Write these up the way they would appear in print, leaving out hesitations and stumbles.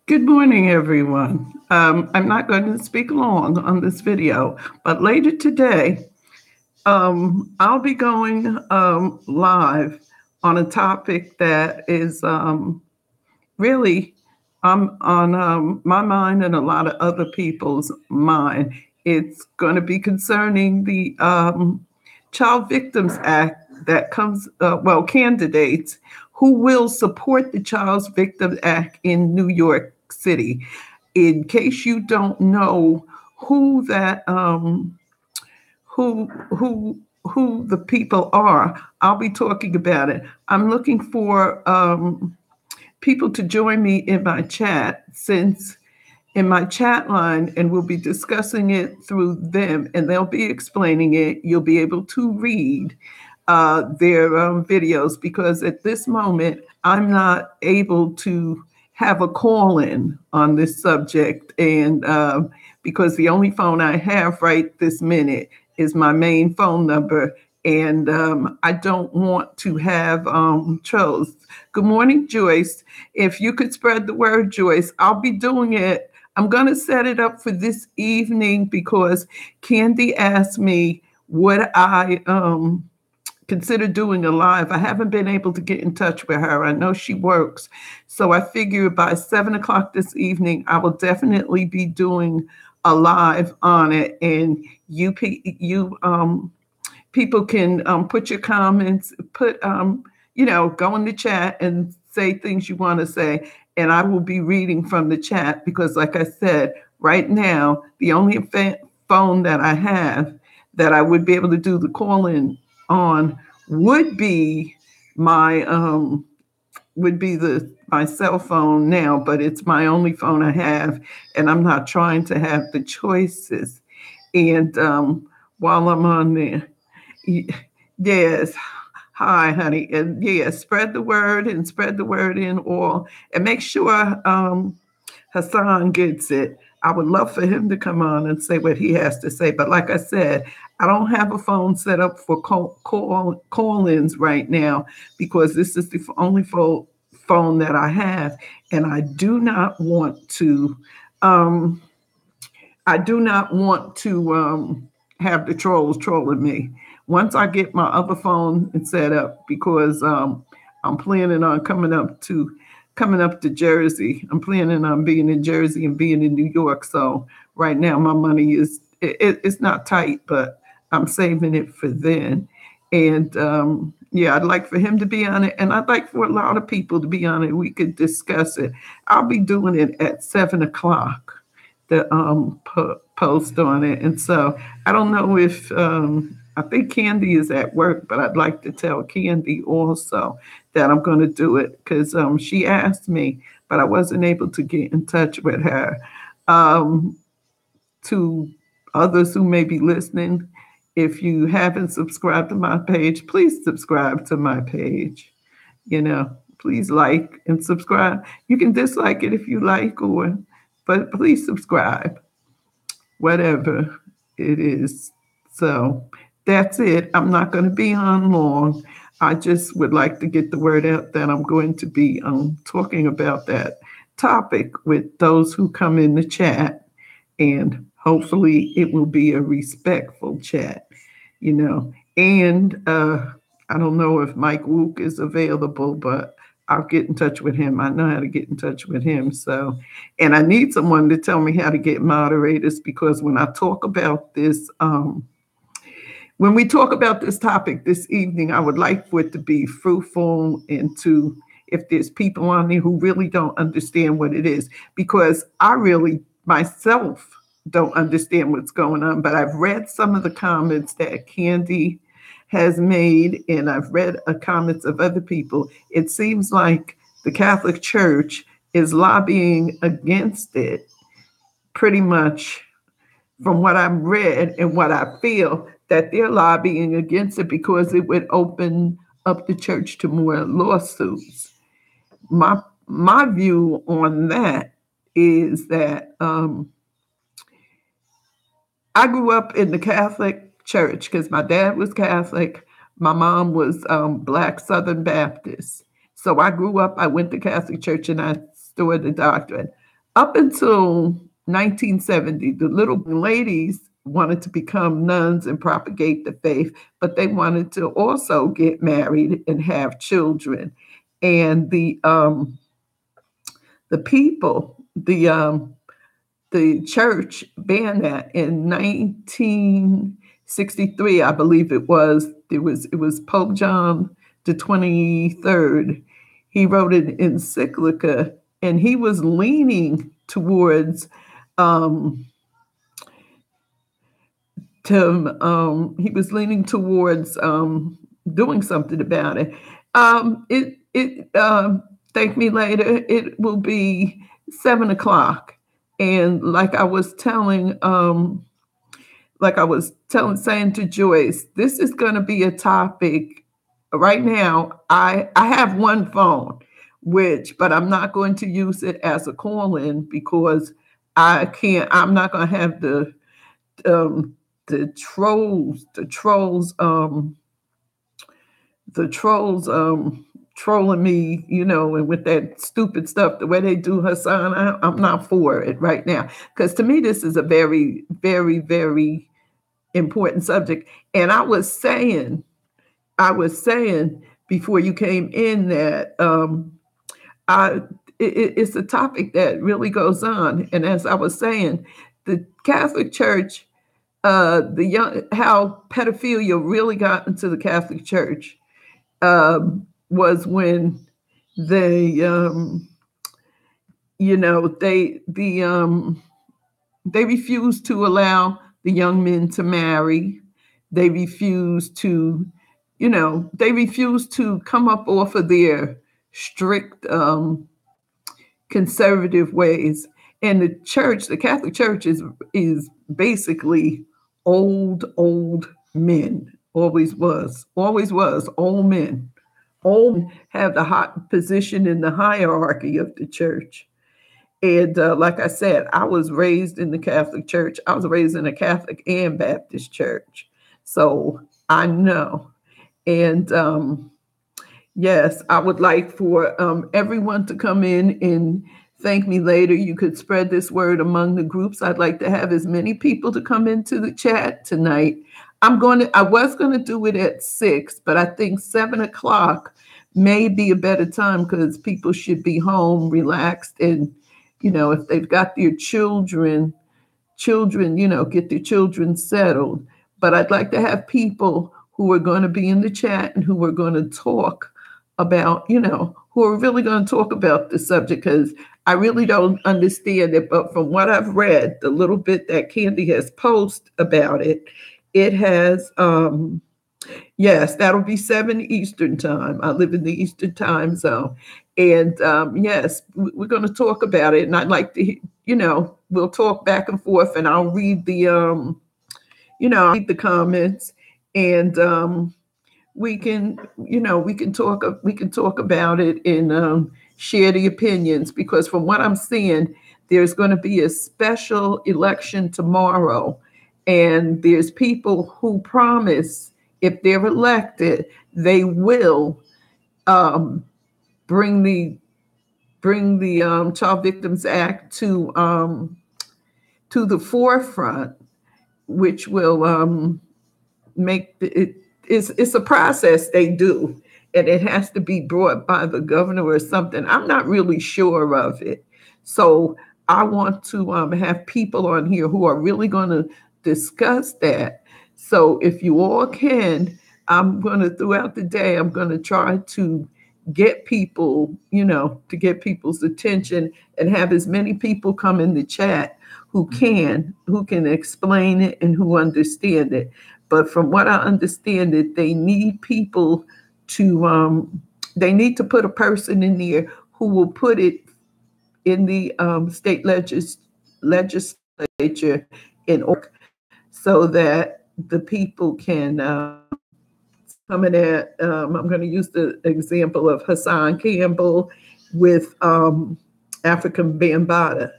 Good morning, everyone. I'm not going to speak long on this video, but later today, I'll be going live on a topic that is really on my mind and a lot of other people's mind. It's going to be concerning the Child Victims Act that comes, candidates who will support the Child Victims Act in New York City. In case you don't know who that who the people are, I'll be talking about it. I'm looking for people to join me in my chat, since in my chat line, and we'll be discussing it through them, and they'll be explaining it. You'll be able to read their videos, because at this moment I'm not able to have a call in on this subject, and because the only phone I have right this minute is my main phone number, and I don't want to have trolls. Good morning, Joyce. If you could spread the word, Joyce, I'll be doing it. I'm going to set it up for this evening because Candy asked me would I consider doing a live. I haven't been able to get in touch with her. I know she works. So I figure by 7 o'clock this evening, I will definitely be doing a live on it. And people can put your comments, go in the chat and say things you want to say. And I will be reading from the chat because, like I said, right now, the only phone that I have that I would be able to do the call in on would be my my cell phone now, but it's my only phone I have, and I'm not trying to have the choices. And while I'm on there, yes, hi, honey, and yes, spread the word and spread the word in all, and make sure Hassan gets it. I would love for him to come on and say what he has to say. But like I said, I don't have a phone set up for call-ins right now because this is the only phone that I have, and I do not want to. I do not want to have the trolls trolling me. Once I get my other phone set up, because I'm planning on coming up to Jersey. I'm planning on being in Jersey and being in New York. So right now my money it's not tight, but I'm saving it for then. And yeah, I'd like for him to be on it, and I'd like for a lot of people to be on it. We could discuss it. I'll be doing it at 7 o'clock. The post on it, and so I don't know if I think Candy is at work, but I'd like to tell Candy also that I'm going to do it because she asked me, but I wasn't able to get in touch with her. Um, to others who may be listening, if you haven't subscribed to my page, please subscribe to my page. Please like and subscribe. You can dislike it if you like, but please subscribe, whatever it is. So that's it. I'm not going to be on long. I just would like to get the word out that I'm going to be talking about that topic with those who come in the chat, and hopefully it will be a respectful chat, And I don't know if Mike Wook is available, but I'll get in touch with him. I know how to get in touch with him. So, and I need someone to tell me how to get moderators, because when I talk about this, when we talk about this topic this evening, I would like for it to be fruitful, and to, if there's people on there who really don't understand what it is, because I really myself don't understand what's going on, but I've read some of the comments that Candy has made, and I've read comments of other people. It seems like the Catholic Church is lobbying against it, pretty much, from what I've read and what I feel, that they're lobbying against it because it would open up the church to more lawsuits. My view on that is that I grew up in the Catholic Church because my dad was Catholic. My mom was Black Southern Baptist. So I grew up, I went to Catholic Church, and I stood the doctrine. up until 1970, the little ladies wanted to become nuns and propagate the faith, but they wanted to also get married and have children. And the people, the church banned that in 1963, I believe it was. It was Pope John the 23rd. He wrote an encyclica, and he was leaning towards um, doing something about it. Thank me later. It will be 7 o'clock, and saying to Joyce, this is going to be a topic. Right now, I have one phone, but I'm not going to use it as a call in because I can't. I'm not going to have um, the trolls trolling me, and with that stupid stuff, the way they do Hassan. I'm not for it right now because to me this is a very, very, very important subject. And I was saying before you came in that I it's a topic that really goes on. And as I was saying, the Catholic Church, how pedophilia really got into the Catholic Church was when they, they refused to allow the young men to marry. They refused to, they refused to come up off of their strict conservative ways. And the Catholic Church is basically old men. Always was old men. Old men have the hot position in the hierarchy of the church. And like I said, I was raised in the Catholic Church. I was raised in a Catholic and Baptist church. So I know. And yes, I would like for everyone to come in and thank me later. You could spread this word among the groups. I'd like to have as many people to come into the chat tonight. I was going to do it at 6, but I think 7 o'clock may be a better time because people should be home, relaxed, and if they've got their children, get their children settled. But I'd like to have people who are going to be in the chat and who are going to talk about, who are really going to talk about the subject because I really don't understand it. But from what I've read, the little bit that Candy has posted about it, it has, yes, that'll be 7 Eastern time. I live in the Eastern time zone. And yes, we're going to talk about it. And I'd like to, we'll talk back and forth and I'll read the comments and we can talk about it and share the opinions because from what I'm seeing, there's going to be a special election tomorrow. And there's people who promise if they're elected, they will bring the Child Victims Act to the forefront, which will make it's a process they do, and it has to be brought by the governor or something. I'm not really sure of it, so I want to have people on here who are really going to discuss that. So if you all can, throughout the day, I'm going to try to get people, to get people's attention and have as many people come in the chat who can explain it and who understand it. But from what I understand it, they need people they need to put a person in there who will put it in the state legislature in order so that the people can come in at, I'm going to use the example of Hassan Campbell with African Bambaataa.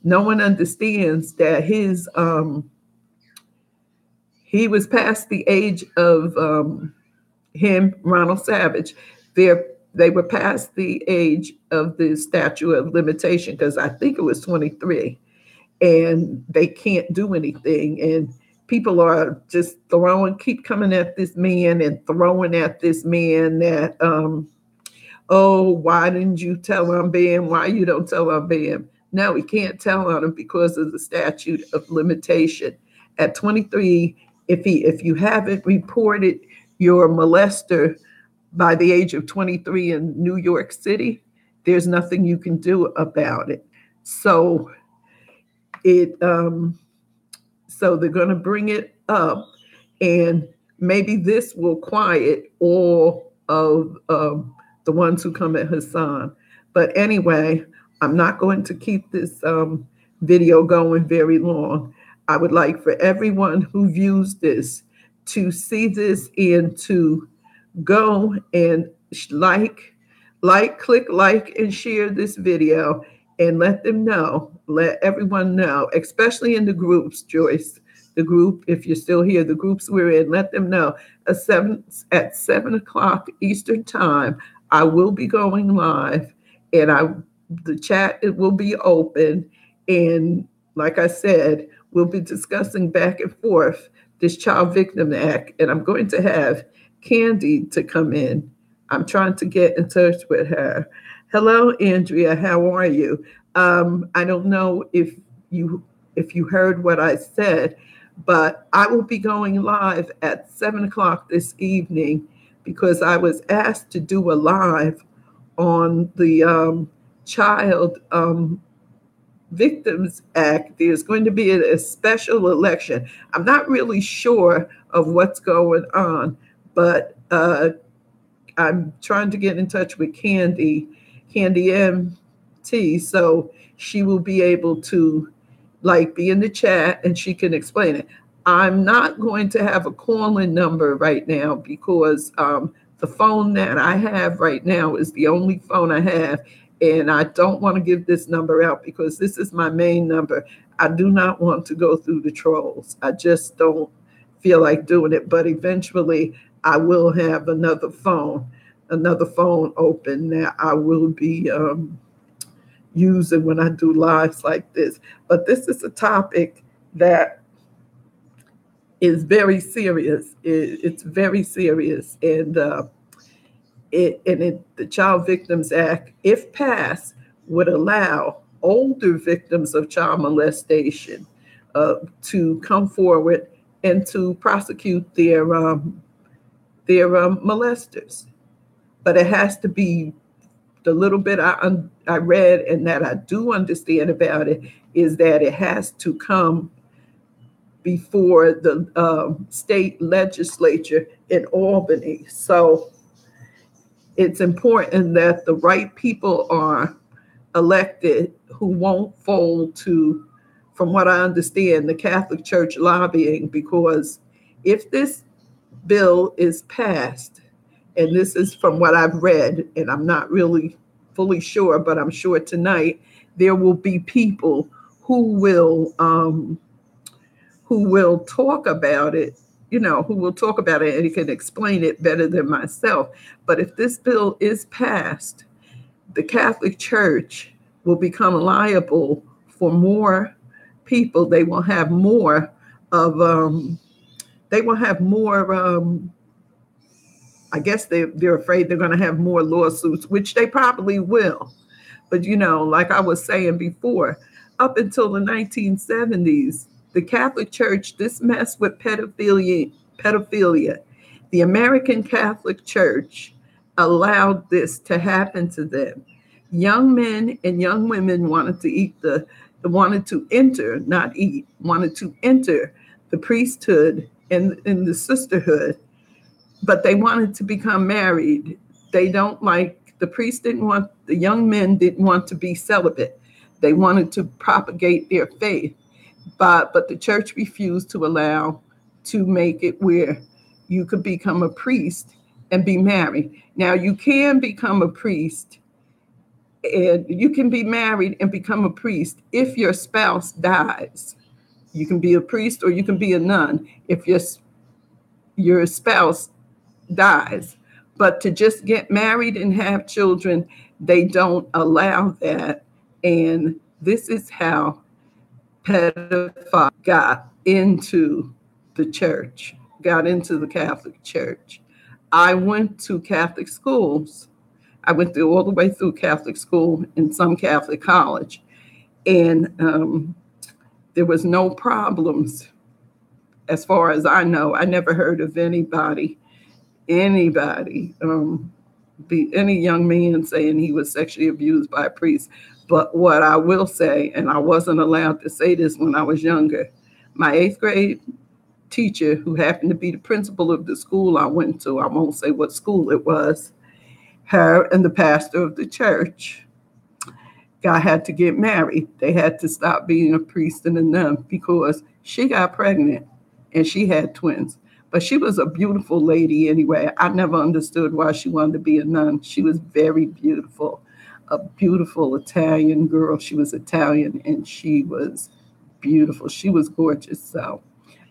No one understands that he was past the age of him, Ronald Savage. they were past the age of the statute of limitation, because I think it was 23, and they can't do anything. And people are just keep coming at this man and throwing at this man that, oh, why didn't you tell on Ben? Why you don't tell on Ben? No, he can't tell on him because of the statute of limitation. At 23, if you haven't reported your molester by the age of 23 in New York City, there's nothing you can do about it. So it so they're going to bring it up, and maybe this will quiet all of the ones who come at Hassan. But anyway, I'm not going to keep this video going very long. I would like for everyone who views this to see this and to go and click like and share this video, and let them know, let everyone know, especially in the groups, Joyce, the group, if you're still here, the groups we're in, let them know at 7 o'clock Eastern time, I will be going live, and the chat, it will be open. And like I said, we'll be discussing back and forth this Child Victim Act, and I'm going to have Candy to come in. I'm trying to get in touch with her. Hello, Andrea. How are you? I don't know if you heard what I said, but I will be going live at 7 o'clock this evening because I was asked to do a live on the Child Victims Act. There's going to be a special election. I'm not really sure of what's going on, but I'm trying to get in touch with Candy MT, so she will be able to be in the chat and she can explain it. I'm not going to have a call-in number right now because the phone that I have right now is the only phone I have, and I don't want to give this number out because this is my main number. I do not want to go through the trolls. I just don't feel like doing it, but eventually I will have another phone open that I will be using when I do lives like this. But this is a topic that is very serious. It's very serious, and the Child Victims Act, if passed, would allow older victims of child molestation to come forward and to prosecute their molesters. But it has to be, the little bit I read and that I do understand about it is that it has to come before the state legislature in Albany. So it's important that the right people are elected who won't fold to, from what I understand, the Catholic Church lobbying, because if this bill is passed, and this is from what I've read, and I'm not really fully sure, but I'm sure tonight there will be people who will talk about it, who will talk about it and can explain it better than myself. But if this bill is passed, the Catholic Church will become liable for more people. They will have more I guess they're afraid they're going to have more lawsuits, which they probably will. But, like I was saying before, up until the 1970s, the Catholic Church, this mess with pedophilia, the American Catholic Church allowed this to happen to them. Young men and young women wanted to enter the priesthood and the sisterhood, but they wanted to become married. The young men didn't want to be celibate. They wanted to propagate their faith, but the church refused to make it where you could become a priest and be married. Now you can become a priest and you can be married and become a priest if your spouse dies. You can be a priest or you can be a nun if your spouse dies. But to just get married and have children, they don't allow that. And this is how pedophiles got into the church, got into the Catholic Church. I went to Catholic schools. I went through all the way through Catholic school and some Catholic college, and there was no problems as far as I know. I never heard of anybody, any young man saying he was sexually abused by a priest. But what I will say, and I wasn't allowed to say this when I was younger, my eighth grade teacher, who happened to be the principal of the school I went to, I won't say what school it was, her and the pastor of the church, guy had to get married. They had to stop being a priest and a nun because she got pregnant and she had twins. But she was a beautiful lady anyway. I never understood why she wanted to be a nun. She was very beautiful, a beautiful Italian girl. She was Italian and she was beautiful. She was gorgeous. So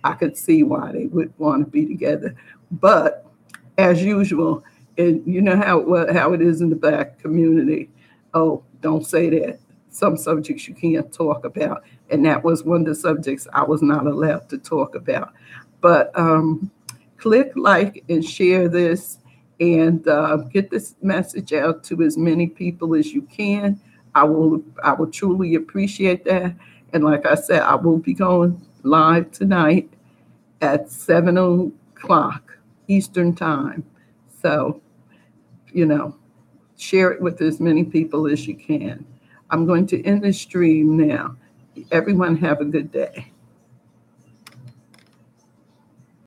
I could see why they would want to be together. But as usual, and you know how it is in the Black community. Oh, don't say that. Some subjects you can't talk about, and that was one of the subjects I was not allowed to talk about. But click like and share this, and get this message out to as many people as you can. I will truly appreciate that. And like I said, I will be going live tonight at 7 o'clock Eastern time. So, share it with as many people as you can. I'm going to end the stream now. Everyone have a good day.